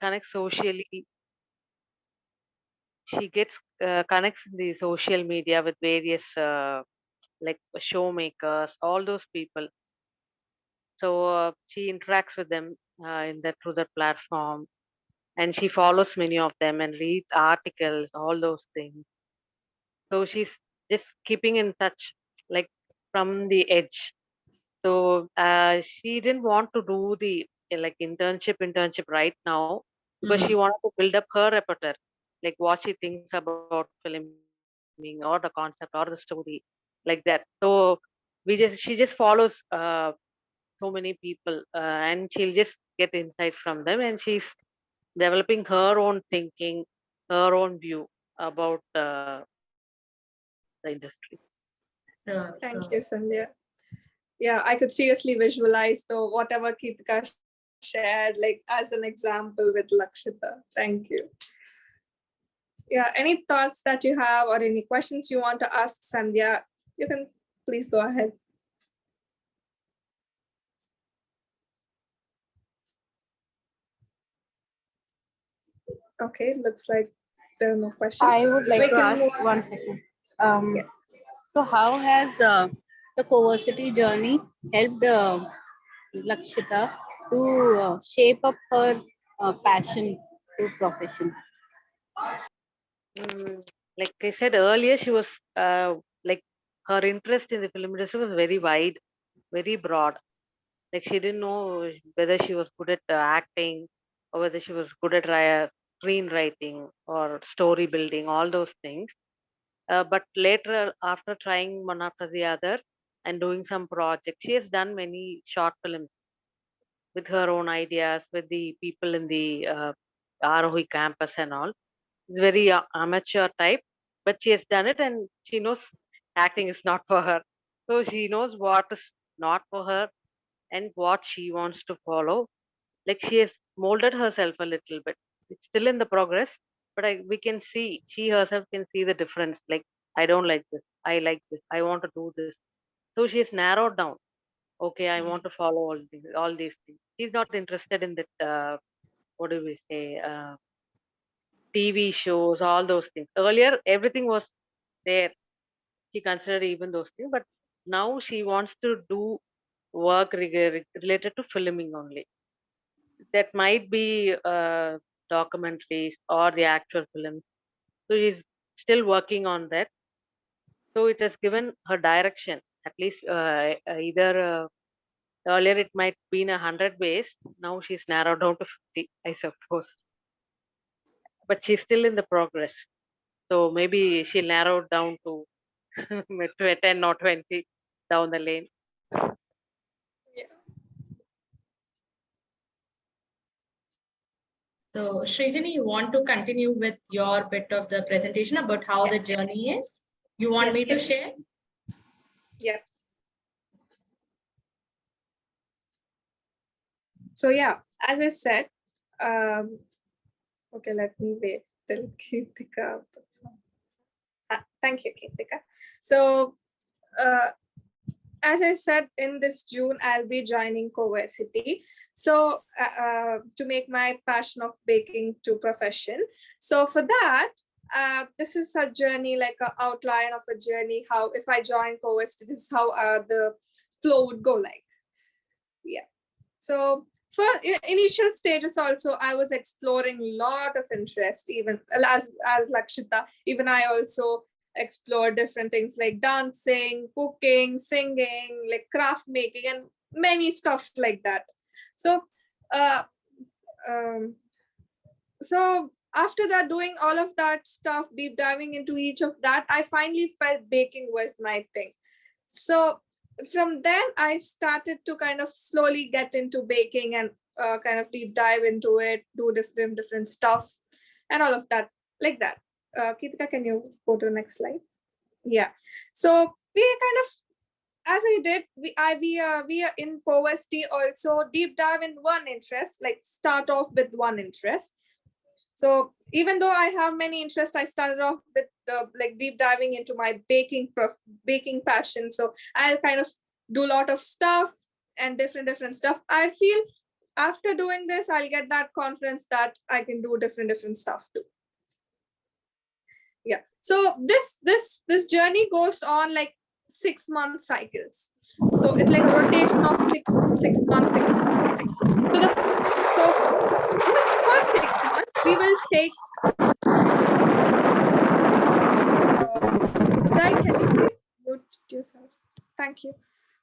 connects socially. She gets connects in the social media with various like showmakers, all those people. So she interacts with them in that through the platform, and she follows many of them and reads articles, all those things. So she's just keeping in touch, like from the edge. So she didn't want to do the like internship right now because she Mm. wanted to build up her repertoire, like what she thinks about filming or the concept or the story, like that. So she just follows so many people, and she'll just get insights from them, and she's developing her own thinking, her own view about the industry. Sure, Thank sure. you, Sandhya. Yeah, I could seriously visualize the whatever Kritika shared, like as an example with Lakshita. Thank you. Yeah, any thoughts that you have or any questions you want to ask Sandhya, you can please go ahead. Okay, looks like there are no questions. I would like We to can ask move. one second. Yes. So how has the coversity journey helped Lakshita to shape up her passion to profession? Mm, like I said earlier, she was like her interest in the film industry was very wide, very broad. Like she didn't know whether she was good at acting or whether she was good at screenwriting or story building, all those things. But later, after trying one after the other and doing some projects, she has done many short films with her own ideas, with the people in the Aarohi campus and all. It's very amateur type, but she has done it and she knows acting is not for her. So she knows what is not for her and what she wants to follow. Like she has molded herself a little bit. It's still in the progress, but we can see, she herself can see the difference. Like, I don't like this. I like this. I want to do this. So she has narrowed down. Okay, I want to follow all these things. She's not interested in that, what do we say, TV shows, all those things. Earlier, everything was there. She considered even those things, but now she wants to do work related to filming only. That might be documentaries or the actual films. So she's still working on that. So it has given her direction. At least either earlier it might be in 100 ways. Now she's narrowed down to 50, I suppose. But she's still in the progress. So maybe she'll narrow it down to 10 or 20 down the lane. Yeah. So, Srijani, you want to continue with your bit of the presentation about how the journey is? You want Yes, me to yes. share? Yeah. So yeah, as I said, okay, let me wait till Kritika. Thank you, Kritika. So as I said, in this June, I'll be joining CoVersity. So to make my passion of baking to profession. So for that, this is a journey, like an outline of a journey. How if I join CoVersity, this is how the flow would go like. Yeah. So for initial stages also, I was exploring a lot of interest, even as Lakshita, even I also explored different things like dancing, cooking, singing, like craft making, and many stuff like that. So uh, um, so after that, doing all of that stuff, deep diving into each of that, I finally felt baking was my thing. So from then I started to kind of slowly get into baking and kind of deep dive into it, do different stuff and all of that, like that. Kritika, can you go to the next slide? Yeah. So we kind of, as I did, we are in CoVersity also deep dive in one interest, like start off with one interest. So even though I have many interests, I started off with like deep diving into my baking passion. So I'll kind of do a lot of stuff and different stuff. I feel after doing this, I'll get that confidence that I can do different stuff too. Yeah. So this journey goes on like 6-month cycles. So it's like a rotation of 6 months, 6 months, 6 months. So in this first 6 months, we will take. Guy, can you please mute yourself? Thank you.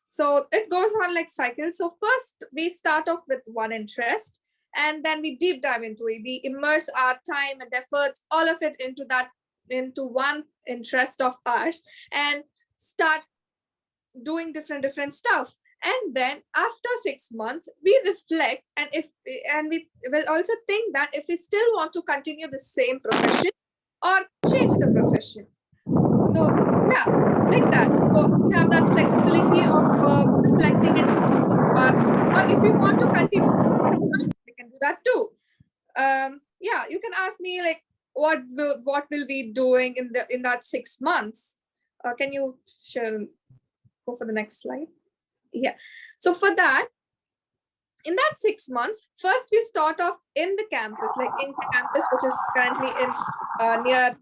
So it goes on like cycles. So first we start off with one interest, and then we deep dive into it. We immerse our time and efforts, all of it into one interest of ours, and start doing different stuff. And then after 6 months, we reflect, and we will also think that if we still want to continue the same profession or change the profession. So yeah, like that. So we have that flexibility of reflecting and or if you want to continue this, we can do that too. Yeah, you can ask me like what will be doing in that 6 months. Can you go for the next slide? Yeah. So for that, in that 6 months, first we start off in the campus, like in campus, which is currently in near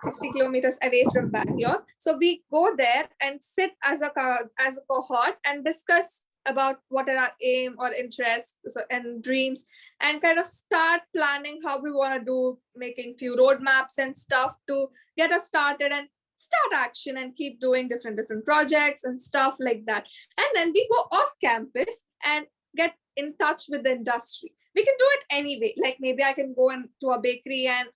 60 kilometers away from Bangalore. So we go there and sit as a cohort and discuss about what are our aim or interests and dreams, and kind of start planning how we want to do, making few roadmaps and stuff to get us started and start action and keep doing different projects and stuff like that. And then we go off campus and get in touch with the industry. We can do it anyway. Like maybe I can go into a bakery and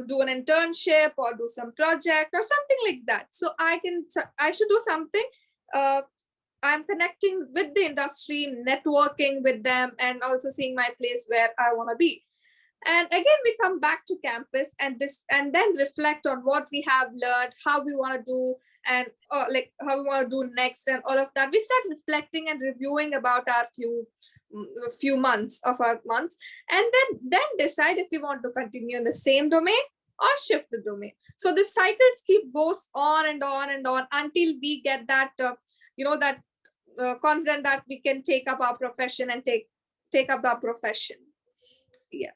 do an internship or do some project or something like that. So I should do something. I'm connecting with the industry, networking with them, and also seeing my place where I want to be. And again, we come back to campus and then reflect on what we have learned, how we want to do, and like how we want to do next, and all of that. We start reflecting and reviewing about our few months, and then decide if we want to continue in the same domain or shift the domain. So the cycles goes on and on and on until we get that confident that we can take up our profession and take up our profession. Yeah.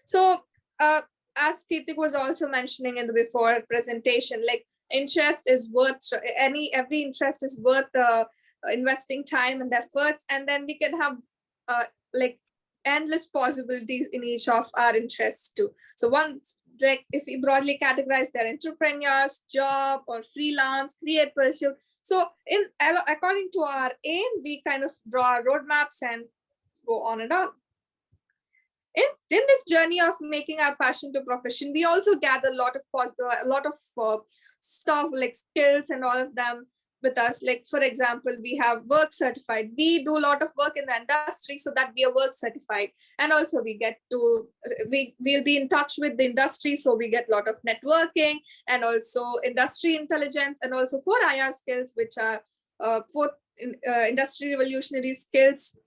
So as Kirtik was also mentioning in the before presentation, like interest is worth every interest is worth investing time and efforts, and then we can have like endless possibilities in each of our interests too. So once, like if we broadly categorize their entrepreneurs, job, or freelance, create, pursuit. So according to our aim, we kind of draw our roadmaps and go on and on. In this journey of making our passion to profession, we also gather a lot of stuff like skills and all of them with us. Like for example, we have work certified. We do a lot of work in the industry so that we are work certified, and also we'll be in touch with the industry, so we get a lot of networking and also industry intelligence, and also 4 IR skills, which are 4 industry revolutionary skills,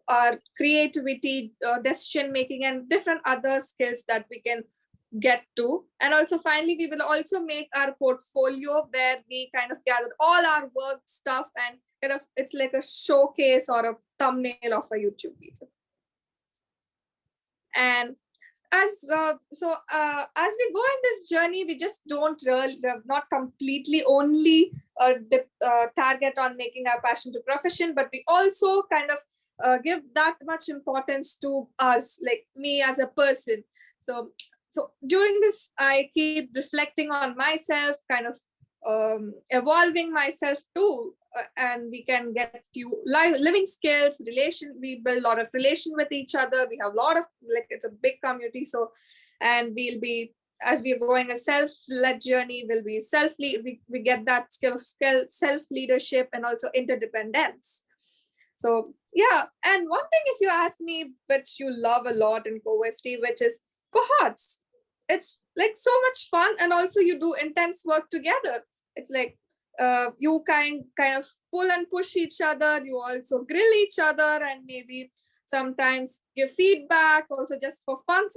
our creativity, decision making, and different other skills that we can get to. And also finally, we will also make our portfolio where we kind of gather all our work stuff, and kind of it's like a showcase or a thumbnail of a YouTube video. And as we go in this journey, we just don't not completely only target on making our passion to profession, but we also kind of give that much importance to us, like me as a person. So during this, I keep reflecting on myself, kind of evolving myself too, and we can get few living skills, we build a lot of relation with each other. We have a lot of, like, it's a big community. So, and we'll be, as we're going a self-led journey, will be we get that skill self-leadership and also interdependence. So yeah, and one thing, if you ask me, which you love a lot in CoVersity, which is cohorts. It's like so much fun, and also you do intense work together. It's like you kind of pull and push each other. You also grill each other, and maybe sometimes give feedback, also just for fun,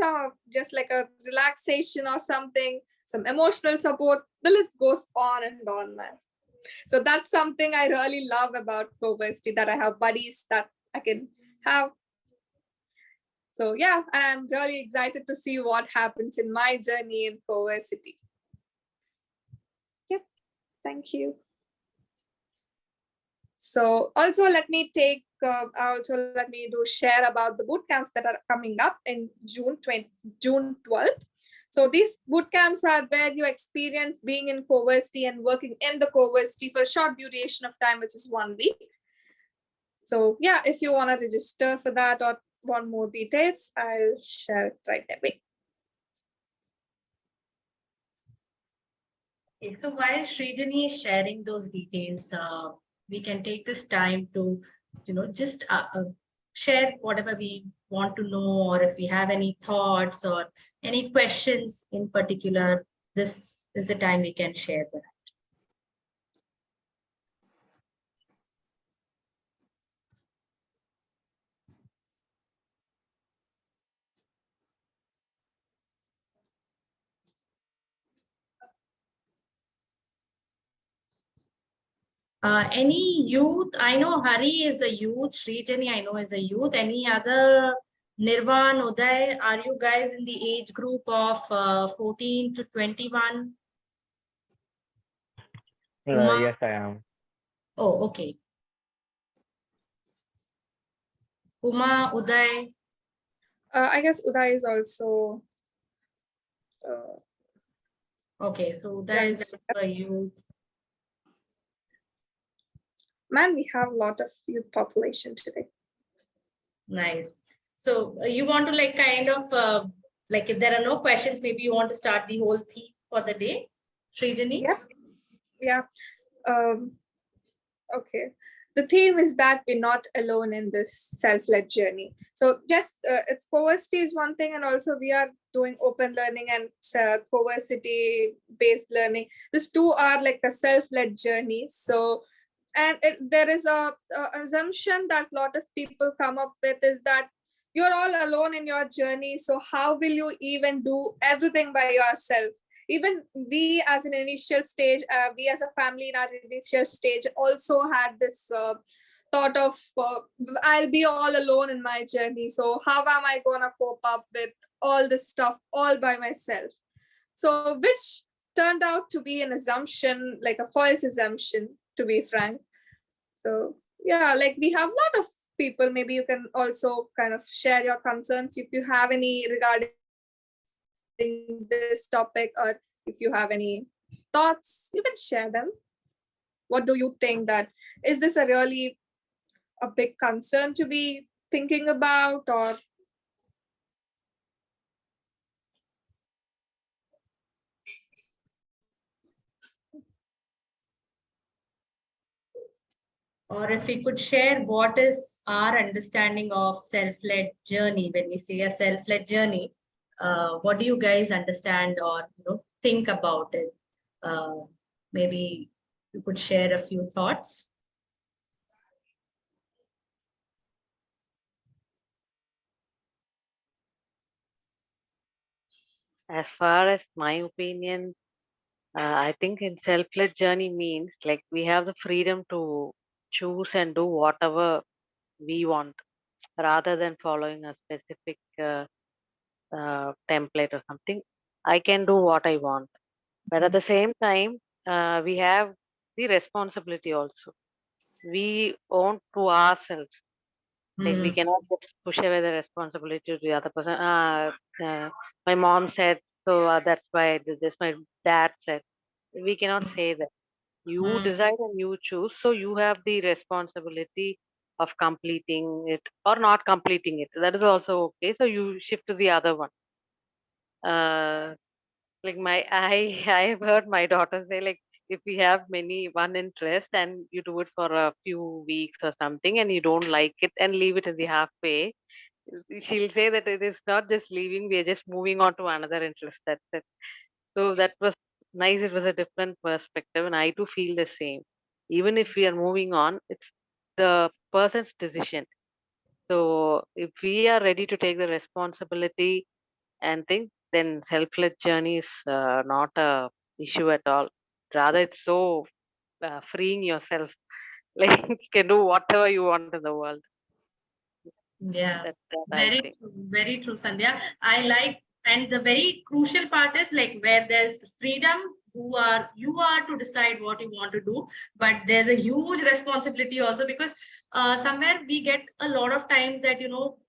just like a relaxation or something, some emotional support. The list goes on and on, man. So that's something I really love about CoVersity, that I have buddies that I can have. So yeah, and I'm really excited to see what happens in my journey in CoVersity. Yep, thank you. So also let me do share about the boot camps that are coming up in June 12th. So these boot camps are where you experience being in CoVersity and working in the CoVersity for a short duration of time, which is 1 week. So yeah, if you want to register for that or want more details, I'll share it right away. Okay, so while Srijani is sharing those details, we can take this time to, just share whatever we want to know, or if we have any thoughts or any questions in particular, this is the time we can share that. Any youth? I know Hari is a youth. Srijani, I know, is a youth. Any other Nirvan, Uday? Are you guys in the age group of 14 to 21? Yes, I am. Oh, okay. Uma, Uday. I guess Uday is also. Okay, so Uday is a youth. Man, we have a lot of youth population today. Nice. So you want to like kind of like, if there are no questions, maybe you want to start the whole theme for the day, Srijani? Yeah. Okay. The theme is that we're not alone in this self-led journey. So just it's CoVersity is one thing, and also we are doing open learning and CoVersity based learning. These two are like a self-led journey. So, and there is a assumption that a lot of people come up with is that you're all alone in your journey. So how will you even do everything by yourself? Even we as an initial stage, we as a family in our initial stage also had this thought of I'll be all alone in my journey. So how am I going to cope up with all this stuff all by myself? So which turned out to be an assumption, like a false assumption, to be frank. So yeah, like we have a lot of people. Maybe you can also kind of share your concerns if you have any regarding this topic, or if you have any thoughts, you can share them. What do you think? That is this a really a big concern to be thinking about, or if we could share what is our understanding of self-led journey. When we say a self-led journey, what do you guys understand or think about it? Maybe you could share a few thoughts. As far as my opinion, I think in self-led journey means like we have the freedom to choose and do whatever we want rather than following a specific template or something. I can do what I want, but at the same time, we have the responsibility also. We own to ourselves. Like we cannot just push away the responsibility to the other person. My mom said so. That's why I did this. My dad said. We cannot say that. You decide and you choose. So you have the responsibility of completing it or not completing it. That is also okay. So you shift to the other one. Uh, like I have heard my daughter say like if we have many one interest and you do it for a few weeks or something and you don't like it and leave it in the halfway, she'll say that it is not just leaving, we are just moving on to another interest. That's it. So that was nice. It was a different perspective, and I too feel the same. Even if we are moving on, it's the person's decision. So if we are ready to take the responsibility and think, then self-led journey is not a issue at all. Rather, it's so freeing yourself. Like you can do whatever you want in the world. Yeah, That's what I think. very true, Sandhya. I like, and the very crucial part is like where there's freedom, you are to decide what you want to do, but there's a huge responsibility also, because somewhere we get a lot of times that,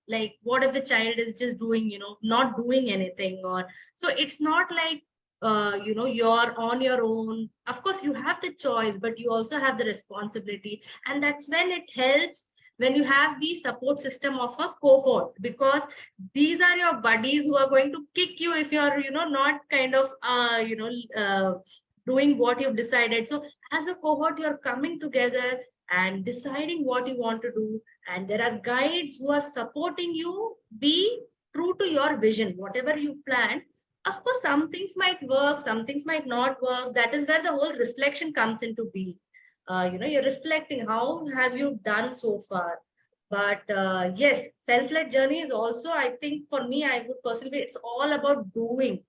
like, what if the child is just doing, not doing anything, or so it's not like you're on your own. Of course, you have the choice, but you also have the responsibility, and that's when it helps when you have the support system of a cohort, because these are your buddies who are going to kick you if you're not kind of doing what you've decided. So as a cohort, you're coming together and deciding what you want to do, and there are guides who are supporting you be true to your vision, whatever you plan. Of course, some things might work, some things might not work. That is where the whole reflection comes into being. You're reflecting how have you done so far. But yes, self-led journey is also, I think, for me, I would personally, it's all about doing.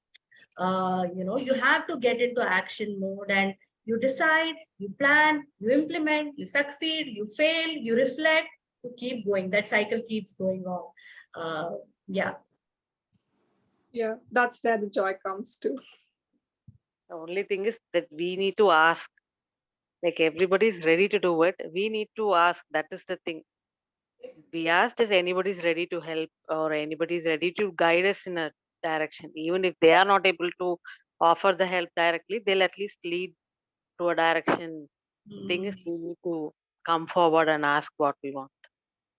You have to get into action mode, and you decide, you plan, you implement, you succeed, you fail, you reflect, you keep going. That cycle keeps going on. Yeah. Yeah, that's where the joy comes to. The only thing is that we need to ask. Like everybody's ready to do it. We need to ask. That is the thing. We asked if anybody's ready to help or anybody's ready to guide us in a direction. Even if they are not able to offer the help directly, they'll at least lead to a direction. The thing is, Mm. we need to come forward and ask what we want.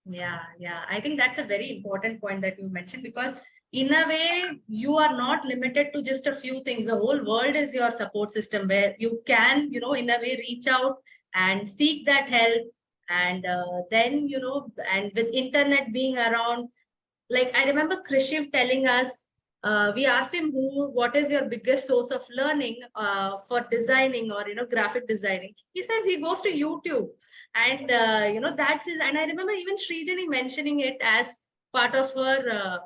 Yeah. I think that's a very important point that you mentioned, because in a way, you are not limited to just a few things. The whole world is your support system, where you can, in a way, reach out and seek that help. And then, and with internet being around, like I remember Krishiv telling us, we asked him what is your biggest source of learning for designing, or graphic designing. He says he goes to YouTube, and that's his. And I remember even Srijani mentioning it as part of her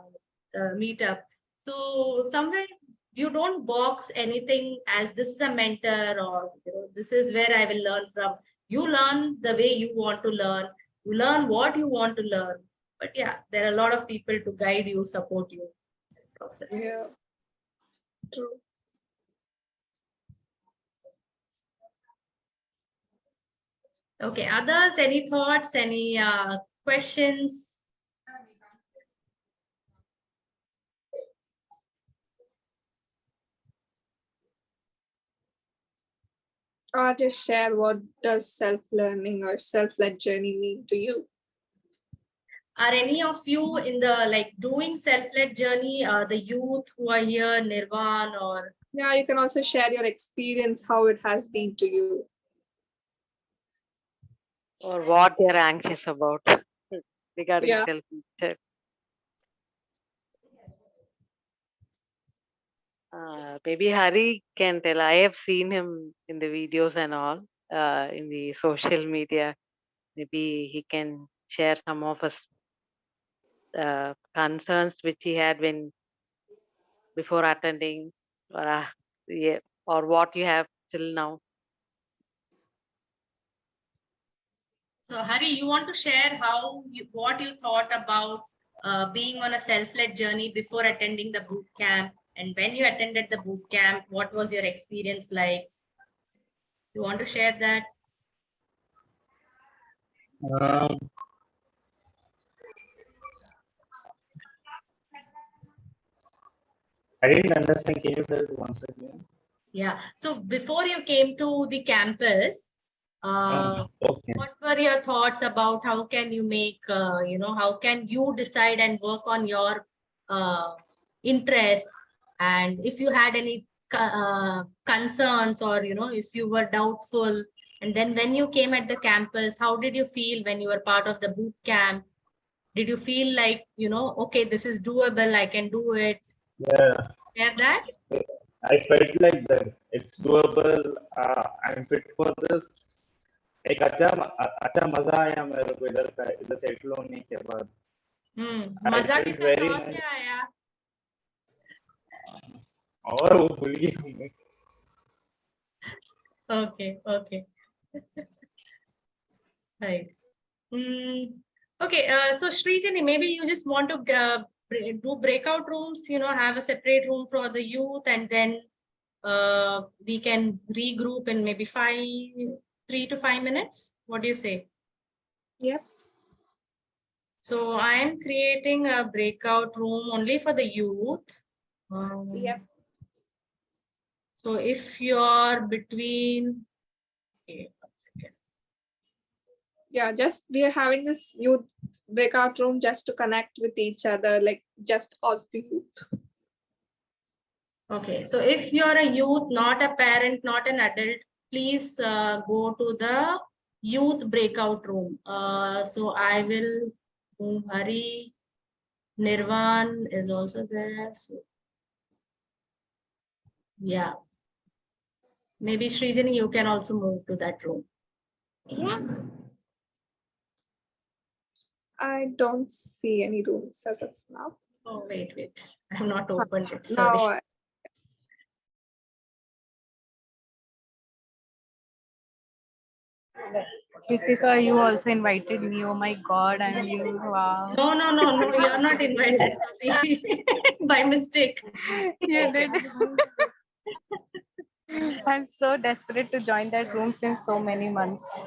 meetup. So somewhere you don't box anything as this is a mentor, or this is where I will learn from. You learn the way you want to learn. You learn what you want to learn. But yeah, there are a lot of people to guide you, support you in the process. Yeah, true. Okay, others, any thoughts, any questions? Or just share, what does self-learning or self-led journey mean to you? Are any of you in the doing self-led journey, the youth who are here, Nirvan, or Yeah, you can also share your experience, how it has been to you. Or what they're anxious about regarding Yeah. self-leadership. Maybe Hari can tell. I have seen him in the videos and all in the social media. Maybe he can share some of his concerns which he had when before attending, or yeah, or what you have till now. so Hari, you want to share what you thought about being on a self-led journey before attending the boot camp, and when you attended the boot camp, what was your experience like? You want to share that? Um, I didn't understand. Can you tell it once again? Yeah. So before you came to the campus, Okay. what were your thoughts about how can you make, how can you decide and work on your interests? And if you had any concerns, or, if you were doubtful, and then when you came at the campus, how did you feel when you were part of the boot camp? Did you feel like, okay, this is doable, I can do it? Yeah, Share that? I felt like that. It's doable. I'm fit for this. एक अच्छा मजा आया मेरे को इधर settle होने के बाद. I मजा के felt साथ very और nice. क्या आया? और वो भूल गया मैं. Okay. Right. Okay, so Srijani, maybe you just want to do breakout rooms, have a separate room for the youth, and then we can regroup in maybe 3 to 5 minutes. What do you say? Yep. So I am creating a breakout room only for the youth. Yep. So if you're between, okay, 1 second. Yeah, just we are having this youth breakout room just to connect with each other, like just us the youth. Okay, so if you're a youth, not a parent, not an adult, please go to the youth breakout room. So I will, Hari, Nirvan is also there. So yeah, maybe Srijani, you can also move to that room. Yeah. I don't see any rooms as of now. Oh, wait. I have not opened it. Sorry. Now, Kritika, you also invited me. Oh my God, and you, wow. No, you're not invited. Sorry. By mistake. You did. I'm so desperate to join that room since so many months.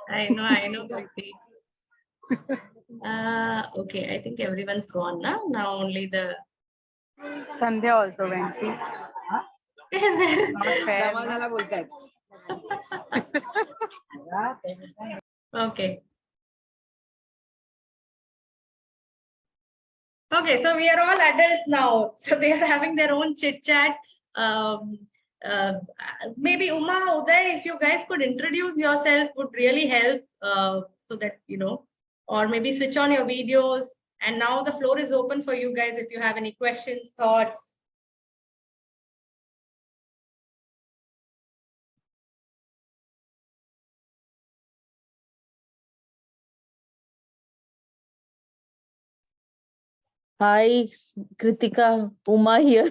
I know, Kriti. Okay, I think everyone's gone now. Now only the Sandhya also went, see? Not fair. Okay. Okay, so we are all adults now. So they are having their own chit chat. Maybe Uma, Uday, if you guys could introduce yourself, would really help so that, or maybe switch on your videos. And now the floor is open for you guys if you have any questions, thoughts. Hi, Kritika, Uma here.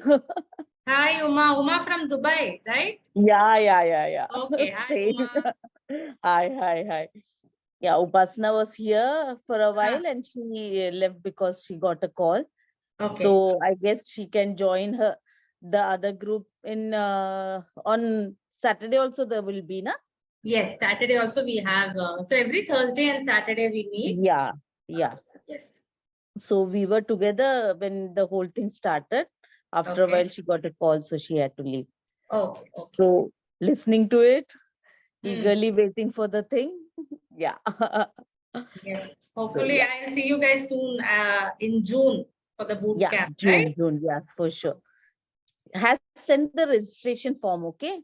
Hi, Uma. Uma from Dubai, right? Yeah. Okay, hi, Same. Uma. Hi. Yeah, Upasana was here for a while and she left because she got a call. Okay. So I guess she can join the other group in on Saturday also there will be, na? Yes, Saturday also we have. So every Thursday and Saturday we meet. Yeah. Yes. So we were together when the whole thing started. After a while she got a call, so she had to leave. Okay. So listening to it, eagerly waiting for the thing. Yeah. Yes. Hopefully, I'll see you guys soon in June for the boot camp, right? June, yeah, for sure. Has sent the registration form, okay?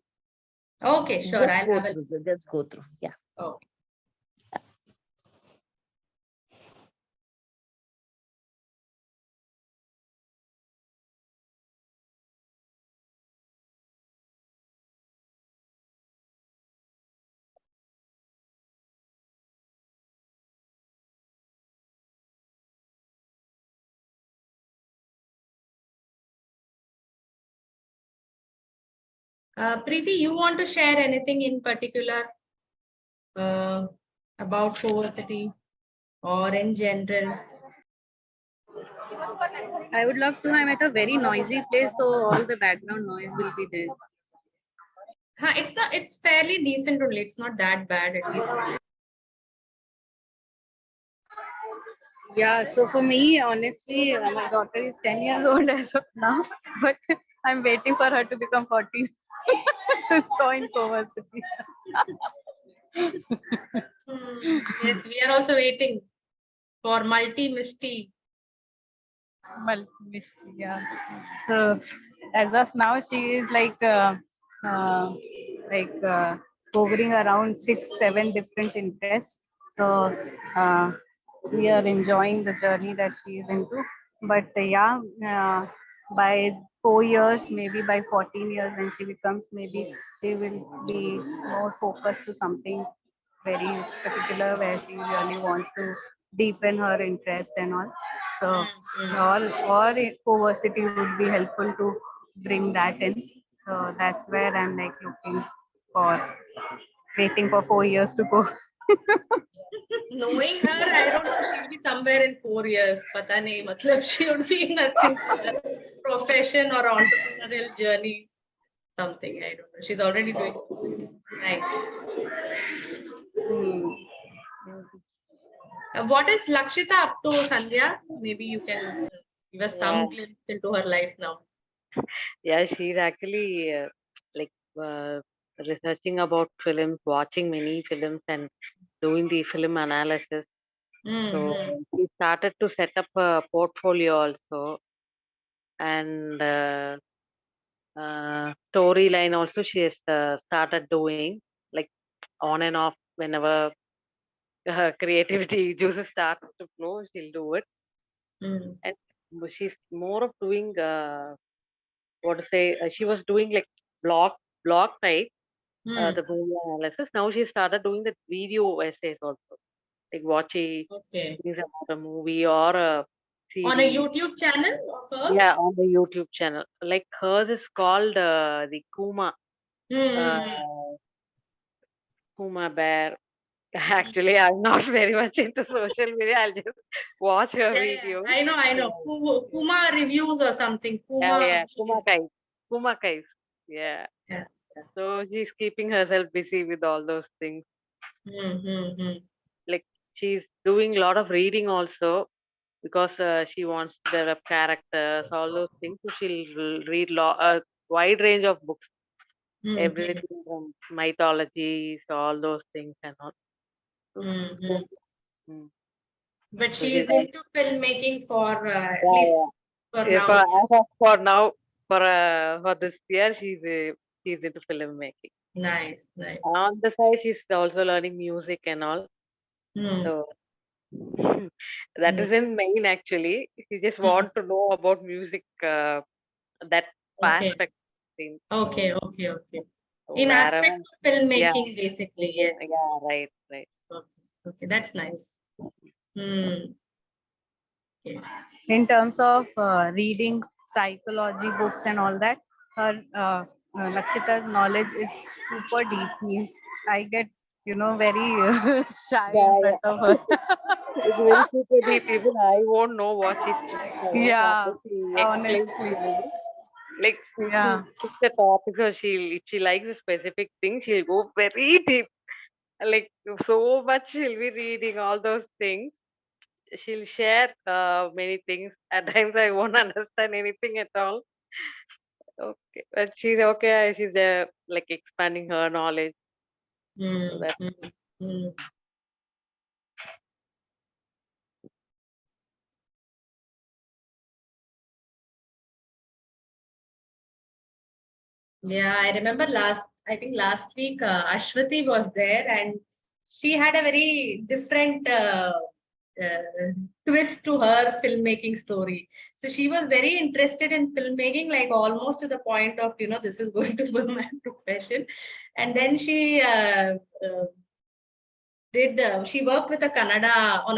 Okay, sure. Just I'll go have a through. Just go through. Yeah. Okay. Preeti, you want to share anything in particular about CoVersity or in general? I would love to. I'm at a very noisy place, so all the background noise will be there. It's fairly decent only. It's not that bad at least. Yeah, so for me, honestly, my daughter is 10 years old as of now, but I'm waiting for her to become 14 to join CoVersity. Yes, we are also waiting for Misty. Yeah. So as of now, she is hovering around 6-7 different interests. So we are enjoying the journey that she is into. But by 4 years, maybe by 14 years, when she becomes, maybe she will be more focused to something very particular where she really wants to deepen her interest and all. So all CoVersity would be helpful to bring that in. So that's where I'm like looking for, waiting for 4 years to go. Knowing her, I don't know, she'll be somewhere in 4 years. Pata nahi, matlab she would be in a similar profession or entrepreneurial journey. Something, I don't know. She's already doing something. Nice. What is Lakshita up to, Sandhya? Maybe you can give us some glimpse into her life now. Yeah, she's actually like researching about films, watching many films, and doing the film analysis. So she started to set up a portfolio also, and storyline also she has started doing, like on and off whenever her creativity juices start to flow, she'll do it. And she's more of doing what to say. She was doing like blog type, the movie analysis. Now she started doing the video essays also, like watching things about a movie or a series. On a YouTube channel of hers? Yeah, on the YouTube channel. Like hers is called the Kuma Bear. Actually, I'm not very much into social media. I'll just watch her videos. I know. Kuma reviews or something. Kuma Kais. Kuma Kais. Yeah. So she's keeping herself busy with all those things. Like she's doing a lot of reading also, because she wants to develop characters, all those things. So she'll read a wide range of books, everything from mythologies, all those things and all. But So she's into filmmaking for at yeah, least for now. for now, for this year, she's into filmmaking. Nice. On the side, she's also learning music and all. So that isn't main actually. She just want to know about music, that aspect. Thing. Okay. So In wherever, aspect of filmmaking, basically, yes. Yeah, right. Okay, that's nice. Okay. In terms of reading psychology books and all that, her Lakshita's knowledge is super deep. Means I get, very shy in front of her. It's very super deep. Even I won't know what she's saying. Yeah, She explains honestly. to me. Like Yeah. to the topic, or if she likes a specific thing, she'll go very deep. Like so much she'll be reading all those things. She'll share many things. At times I won't understand anything at all. Okay, but she's okay. She's like expanding her knowledge. So that. Yeah, I remember I think last week, Ashwati was there and she had a very different twist to her filmmaking story. So she was very interested in filmmaking, like almost to the point of, this is going to be my profession. And then she she worked with on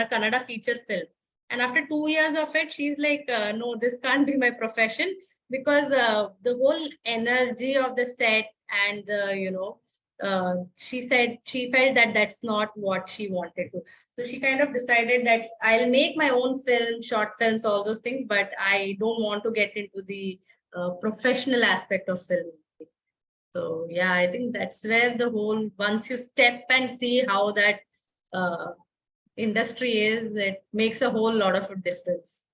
a Kannada feature film. And after 2 years of it, she's like, no, this can't be my profession, because the whole energy of the set and she said she felt that that's not what she wanted to. So she kind of decided that I'll make my own film, short films, all those things, but I don't want to get into the professional aspect of film. So yeah, I think that's where the whole, once you step and see how that industry is, it makes a whole lot of a difference.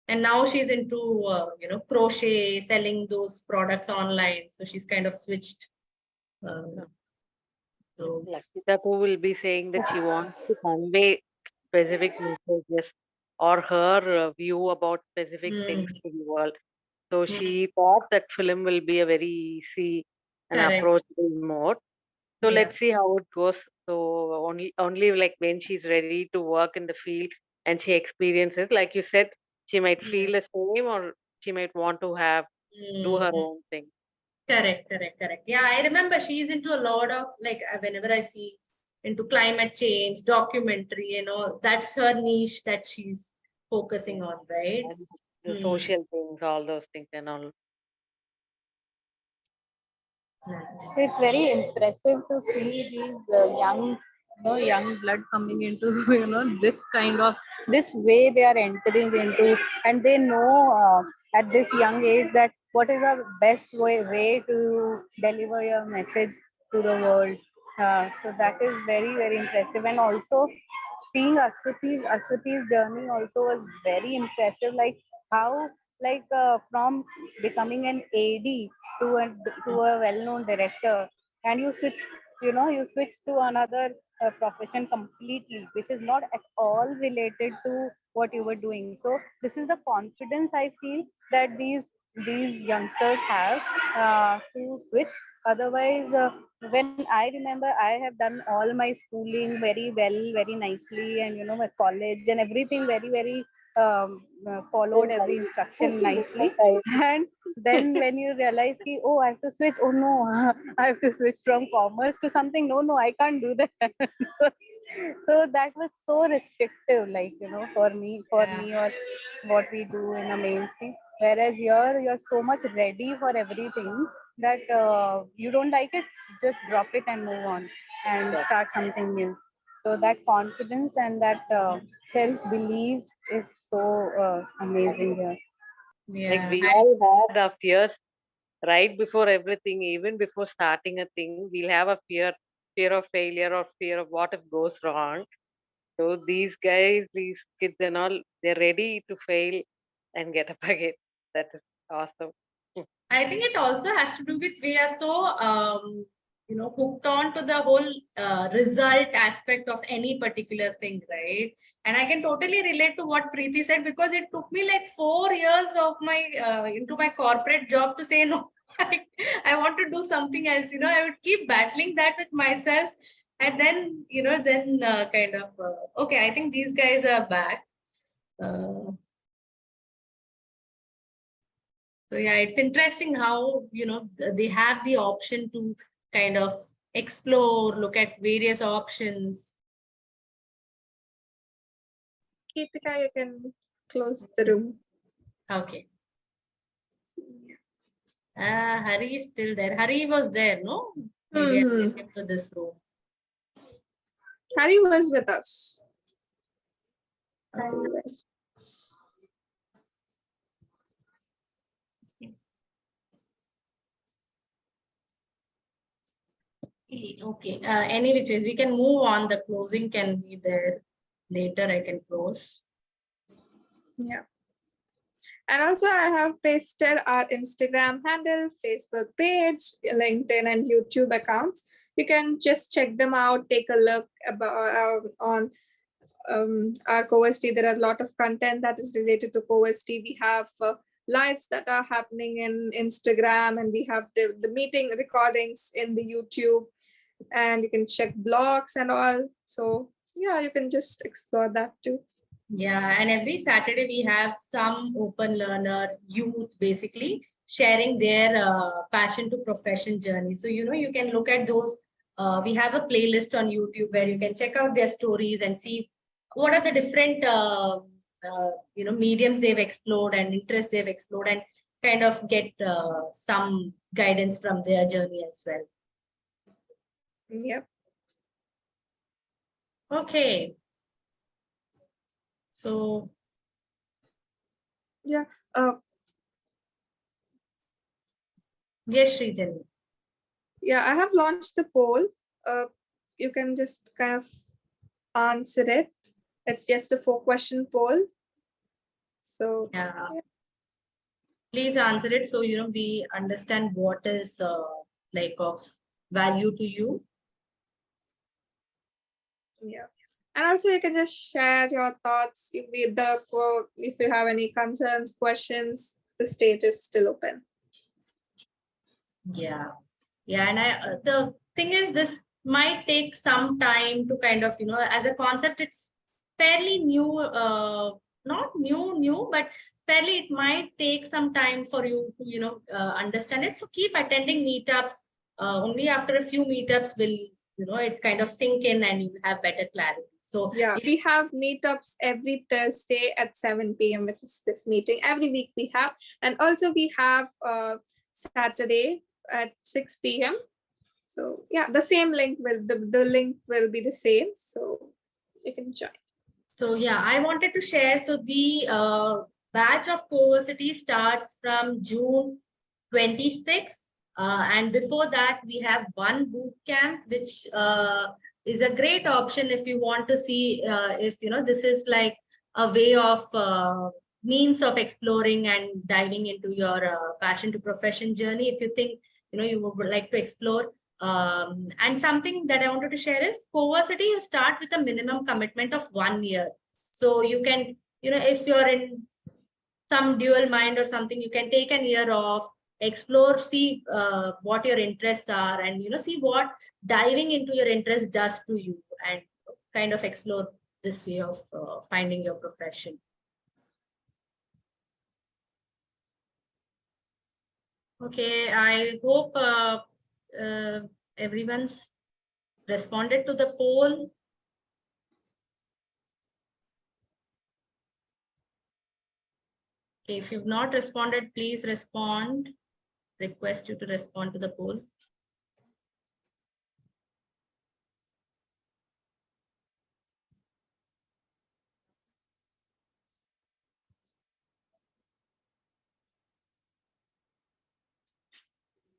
And now she's into crochet, selling those products online. So she's kind of switched. Lakshita too will be saying that she wants to convey specific messages or her view about specific things to the world. So she thought that film will be a very easy and approachable mode. So let's see how it goes. So only like when she's ready to work in the field and she experiences, like you said, she might feel the same, or she might want to do her own thing. Correct. Yeah, I remember she's into a lot of, like, whenever I see into climate change, documentary, that's her niche that she's focusing on, right? And the social things, all those things and all. So it's very impressive to see these young young blood coming into this kind of this way they are entering into, and they know at this young age that what is the best way to deliver your message to the world. So that is very, very impressive. And also seeing Aswati's journey also was very impressive. Like how, like from becoming an AD to a well-known director, and you switch to another profession completely, which is not at all related to what you were doing. So this is the confidence I feel that these youngsters have to switch. Otherwise, when I remember, I have done all my schooling very well, very nicely, and my college and everything very, very followed every instruction nicely. And then when you realize ki, oh, I have to switch, oh no, I have to switch from commerce to something, no, I can't do that. so, so that was so restrictive, like for me or what we do in a mainstream. Whereas you're so much ready for everything that you don't like it, just drop it and move on and start something new. So that confidence and that self belief is so amazing here. Like Yeah. we all have the fears right before everything, even before starting a thing, we'll have a fear of failure or fear of what if goes wrong. So these guys, these kids and all, they're ready to fail and get up again. That is awesome. I think it also has to do with we are so hooked on to the whole result aspect of any particular thing, right? And I can totally relate to what Preeti said, because it took me like 4 years of my into my corporate job to say no. I want to do something else. I would keep battling that with myself, and then kind of okay. I think these guys are back. So yeah, it's interesting how, they have the option to kind of explore, look at various options. Keetika, you can close the room. Okay. Hari is still there. Hari was there, no? Maybe I'll get him to this room. Hari was with us. Okay. Any which ways, we can move on. The closing can be there later. I can close. Yeah. And also I have pasted our Instagram handle, Facebook page, LinkedIn and YouTube accounts. You can just check them out, take a look about on our CoVersity. There are a lot of content that is related to CoVersity. We have lives that are happening in Instagram, and we have the meeting recordings in the YouTube, and you can check blogs and all. So yeah, you can just explore that too. Yeah, and every Saturday we have some open learner youth basically sharing their passion to profession journey. So, you can look at those. We have a playlist on YouTube where you can check out their stories and see what are the different, mediums they've explored and interests they've explored, and kind of get some guidance from their journey as well. Yep. Okay. So yeah. Yes, Srijani. Yeah, I have launched the poll. You can just kind of answer it. It's just a 4-question poll. So yeah. Please answer it so we understand what is like of value to you. Yeah. And also you can just share your thoughts if you have any concerns, questions. The stage is still open. Yeah. And the thing is, this might take some time to kind of, as a concept, it's fairly new, not new, but fairly, it might take some time for you to, understand it. So keep attending meetups. Only after a few meetups will, it kind of sink in and you have better clarity. So yeah, we have meetups every Thursday at 7 p.m., which is this meeting. Every week we have, and also we have Saturday at 6 p.m. So yeah, the same link will, the link will be the same. So you can join. So yeah, I wanted to share. So the batch of CoVersity starts from June 26th. And before that, we have one boot camp, which is a great option if you want to see if, this is like a way of means of exploring and diving into your passion to profession journey. If you think, you would like to explore. And something that I wanted to share is CoVersity, you start with a minimum commitment of 1 year. So you can, if you're in some dual mind or something, you can take an year off, explore, see what your interests are, and see what diving into your interest does to you, and kind of explore this way of finding your profession. Okay, I hope everyone's responded to the poll. Okay, if you've not responded, please respond. Request you to respond to the poll.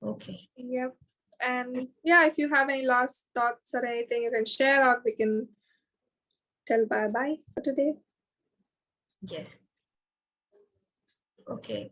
Okay. Yep. And yeah, if you have any last thoughts or anything you can share, or we can tell bye-bye for today. Yes. Okay.